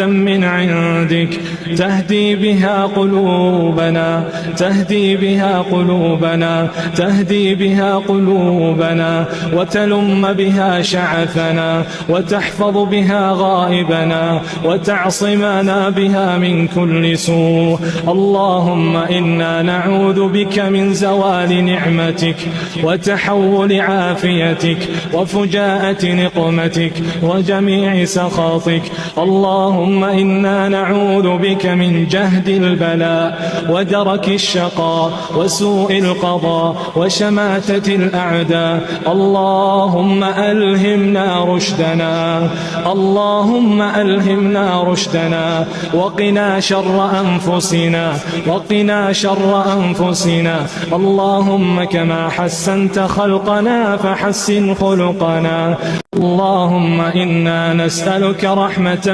من عندك تهدي بها قلوبنا وتلم بها شعثنا وتحفظ بها غائبنا وتعصمنا بها من كل سوء. اللهم إنا نعوذ بك من زوال نعمتك وتحول عافيتك وفجاءة نقمتك وجميع سخطك. اللهم إنا نعوذ بك من جهد البلاء ودرك الشقاء وسوء القضاء وشماتة الأعداء. اللهم ألهمنا رشدنا وقنا شر أنفسنا اللهم كما حسنت خلقنا فحسن خلقنا. اللهم إنا نسألك رحمة